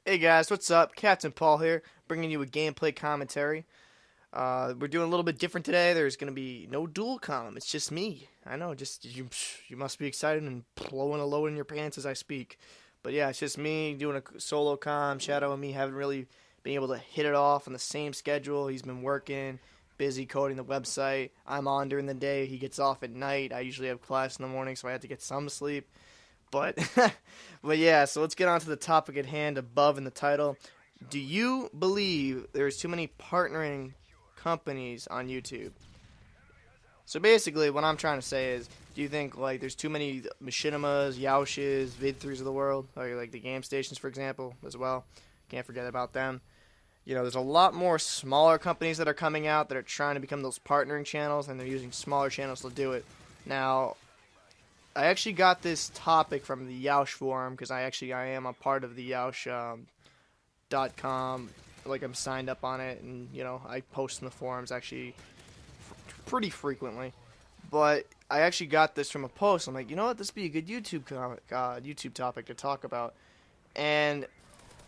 Hey guys, what's up? Captain Paul here, bringing you a gameplay commentary. We're doing a little bit different today. There's gonna be no dual comm. It's just me. I know, just you. You must be excited and blowing a load in your pants as I speak. But yeah, it's just me doing a solo comm. Shadow and me haven't really been able to hit it off on the same schedule. He's been working, busy coding the website. I'm on during the day. He gets off at night. I usually have class in the morning, so I had to get some sleep. But, but yeah, so let's get on to the topic at hand above in the title. Do you believe there's too many partnering companies on YouTube? So basically, what I'm trying to say is, do you think like there's too many machinimas, Yeouches, vid3s of the world, or like the game stations, for example, as well? Can't forget about them. You know, there's a lot more smaller companies that are coming out that are trying to become those partnering channels, and they're using smaller channels to do it. Now, I actually got this topic from the Yeousch forum because I am a part of the Yeousch .com. Like, I'm signed up on it, and you know, I post in the forums actually pretty frequently. But I actually got this from a post. I'm like, you know what, this would be a good YouTube topic to talk about. And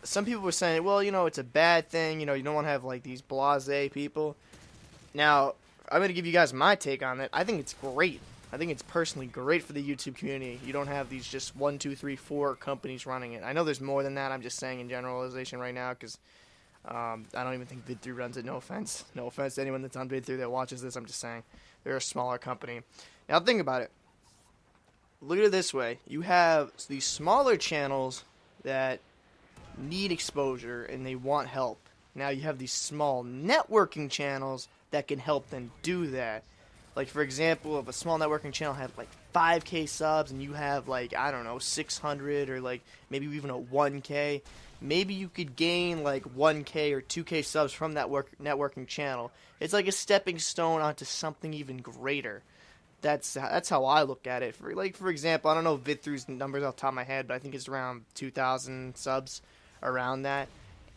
some people were saying, well, you know, it's a bad thing. You know, you don't want to have like these blasé people. Now, I'm going to give you guys my take on it. I think it's great. I think it's personally great for the YouTube community. You don't have these just 1, 2, 3, 4 companies running it. I know there's more than that. I'm just saying in generalization right now because I don't even think Vid3 runs it. No offense. No offense to anyone that's on Vid3 that watches this. I'm just saying they're a smaller company. Now think about it. Look at it this way. You have these smaller channels that need exposure and they want help. Now you have these small networking channels that can help them do that. Like, for example, if a small networking channel had, like, 5K subs and you have, like, I don't know, 600 or, like, maybe even a 1K, maybe you could gain, like, 1K or 2K subs from that networking channel. It's like a stepping stone onto something even greater. That's how I look at it. For example, I don't know Vid3's numbers off the top of my head, but I think it's around 2,000 subs, around that.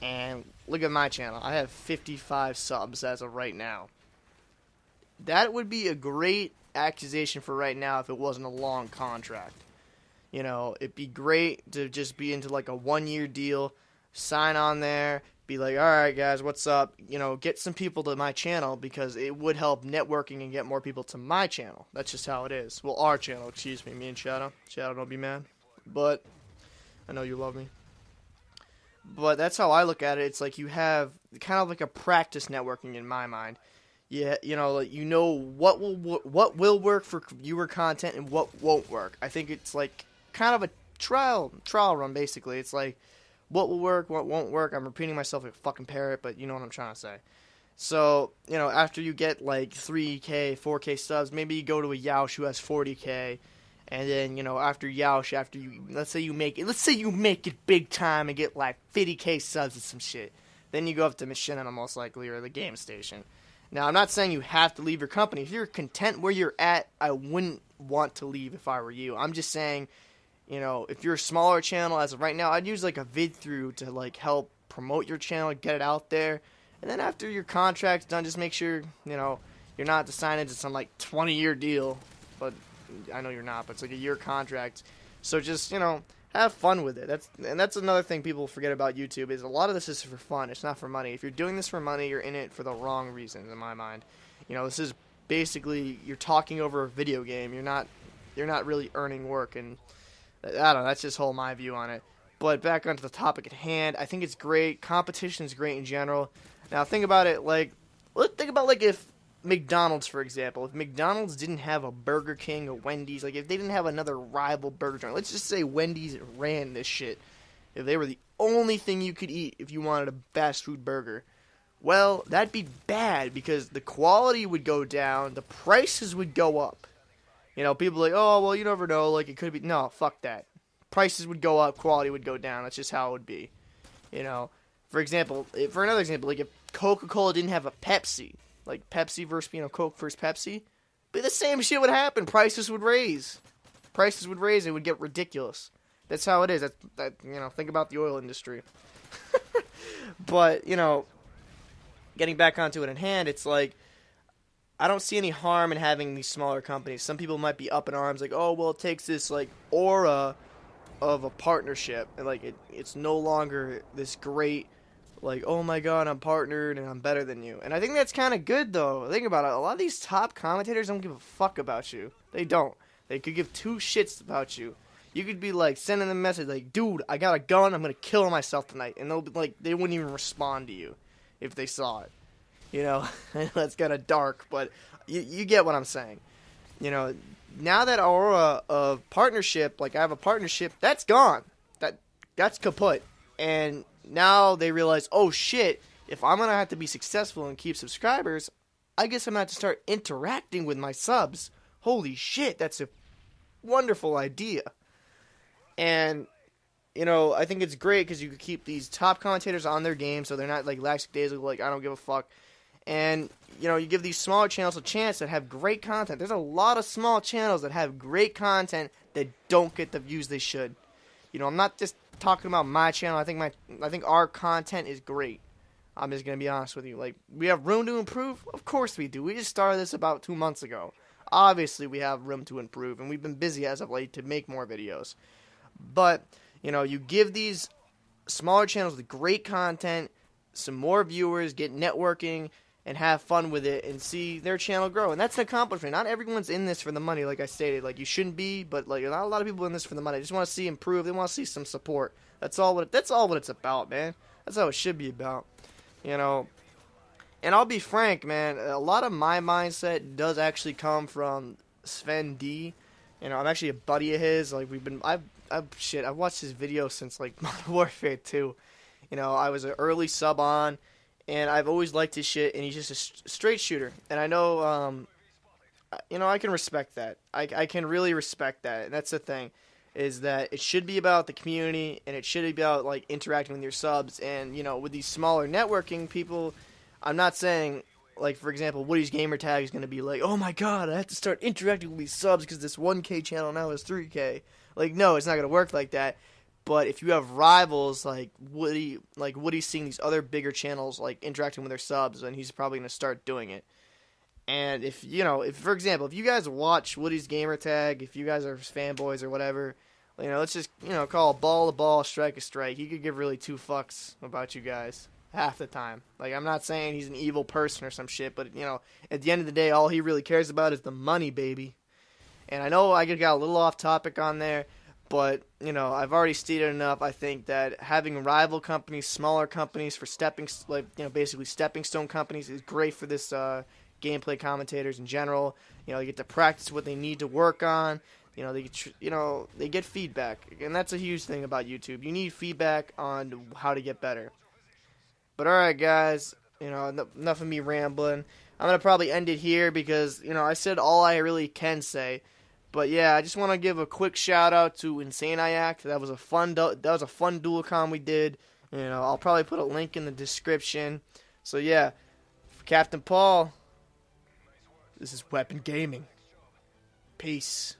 And look at my channel. I have 55 subs as of right now. That would be a great accusation for right now if it wasn't a long contract. You know, it'd be great to just be into like a 1-year deal, sign on there, be like, all right, guys, what's up? You know, get some people to my channel because it would help networking and get more people to my channel. That's just how it is. Well, our channel, excuse me, me and Shadow. Shadow, don't be mad. But I know you love me. But that's how I look at it. It's like you have kind of like a practice networking in my mind. Yeah, you know, like what will work for viewer content and what won't work. I think it's like kind of a trial run basically. It's like what will work, what won't work. I'm repeating myself like a fucking parrot, but you know what I'm trying to say. So, you know, after you get like 3K, 4K subs, maybe you go to a Yeousch who has 40K, and then, you know, after Yeousch, let's say you make it big time and get like 50K subs and some shit. Then you go up to Machinima most likely or the game station. Now, I'm not saying you have to leave your company. If you're content where you're at, I wouldn't want to leave if I were you. I'm just saying, you know, if you're a smaller channel as of right now, I'd use like a vid-through to like help promote your channel, get it out there. And then after your contract's done, just make sure, you know, you're not to sign into some like 20-year deal. But I know you're not, but it's like a year contract. So just, you know, have fun with it. That's another thing people forget about YouTube is a lot of this is for fun. It's not for money. If you're doing this for money, you're in it for the wrong reasons, in my mind. You know, this is basically you're talking over a video game. You're not really earning work, and I don't know. That's just my view on it. But back onto the topic at hand, I think it's great. Competition is great in general. Now think about it let's think about like if McDonald's, for example, if McDonald's didn't have a Burger King or Wendy's, like if they didn't have another rival burger joint, let's just say Wendy's ran this shit. If they were the only thing you could eat if you wanted a fast food burger, well, that'd be bad because the quality would go down, the prices would go up. You know, people are like, oh, well, you never know, like it could be. No, fuck that. Prices would go up, quality would go down. That's just how it would be. You know, for another example, like if Coca-Cola didn't have a Pepsi, like Pepsi versus, you know, Coke versus Pepsi, but the same shit would happen. Prices would raise. It would get ridiculous. That's how it is. You know, think about the oil industry. But, you know, getting back onto it in hand, it's like, I don't see any harm in having these smaller companies. Some people might be up in arms like, oh, well, it takes this, like, aura of a partnership, and like it's no longer this great, like, oh my god, I'm partnered and I'm better than you. And I think that's kind of good though. Think about it. A lot of these top commentators don't give a fuck about you. They don't. They could give two shits about you. You could be like sending them a message like, dude, I got a gun, I'm gonna kill myself tonight, and they'll be like, they wouldn't even respond to you if they saw it. You know, that's kind of dark, but you get what I'm saying. You know, now that aura of partnership, like I have a partnership, that's gone. That's kaput. And now they realize, oh shit, if I'm going to have to be successful and keep subscribers, I guess I'm going to have to start interacting with my subs. Holy shit, that's a wonderful idea. And, you know, I think it's great because you could keep these top commentators on their game so they're not like lackadaisical, like, I don't give a fuck. And, you know, you give these smaller channels a chance that have great content. There's a lot of small channels that have great content that don't get the views they should. You know, I'm not just talking about my channel. I think our content is great. I'm just going to be honest with you. Like, we have room to improve? Of course we do. We just started this about 2 months ago. Obviously, we have room to improve, and we've been busy as of late to make more videos. But, you know, you give these smaller channels with great content, some more viewers, get networking, and have fun with it and see their channel grow. And that's an accomplishment. Not everyone's in this for the money, like I stated. Like, you shouldn't be, but like not a lot of people in this for the money. They just want to see improve. They want to see some support. That's all what it's about, man. That's how it should be about. You know. And I'll be frank, man, a lot of my mindset does actually come from Sven D. You know, I'm actually a buddy of his. Like, I've watched his videos since like Modern Warfare 2. You know, I was an early sub on, and I've always liked his shit, and he's just a straight shooter. And I know, you know, I can respect that. I can really respect that. And that's the thing, is that it should be about the community, and it should be about, like, interacting with your subs. And, you know, with these smaller networking people, I'm not saying, like, for example, Woody's Gamertag is going to be like, oh my god, I have to start interacting with these subs because this 1K channel now is 3K. Like, no, it's not going to work like that. But if you have rivals like Woody's seeing these other bigger channels like interacting with their subs, then he's probably going to start doing it. And if, you know, for example, if you guys watch Woody's Gamertag, if you guys are fanboys or whatever, you know, let's just, you know, call a ball, strike a strike. He could give really two fucks about you guys half the time. Like, I'm not saying he's an evil person or some shit, but, you know, at the end of the day, all he really cares about is the money, baby. And I know I got a little off topic on there, but, you know, I've already stated enough. I think that having rival companies, smaller companies for basically stepping stone companies is great for this gameplay commentators in general. You know, they get to practice what they need to work on. You know, they get feedback, and that's a huge thing about YouTube. You need feedback on how to get better. But all right, guys, you know, enough of me rambling. I'm gonna probably end it here because, you know, I said all I really can say. But yeah, I just want to give a quick shout out to Insane Iac. That was a fun dual com we did. You know, I'll probably put a link in the description. So yeah, for Captain Paul, this is Weapon Gaming. Peace.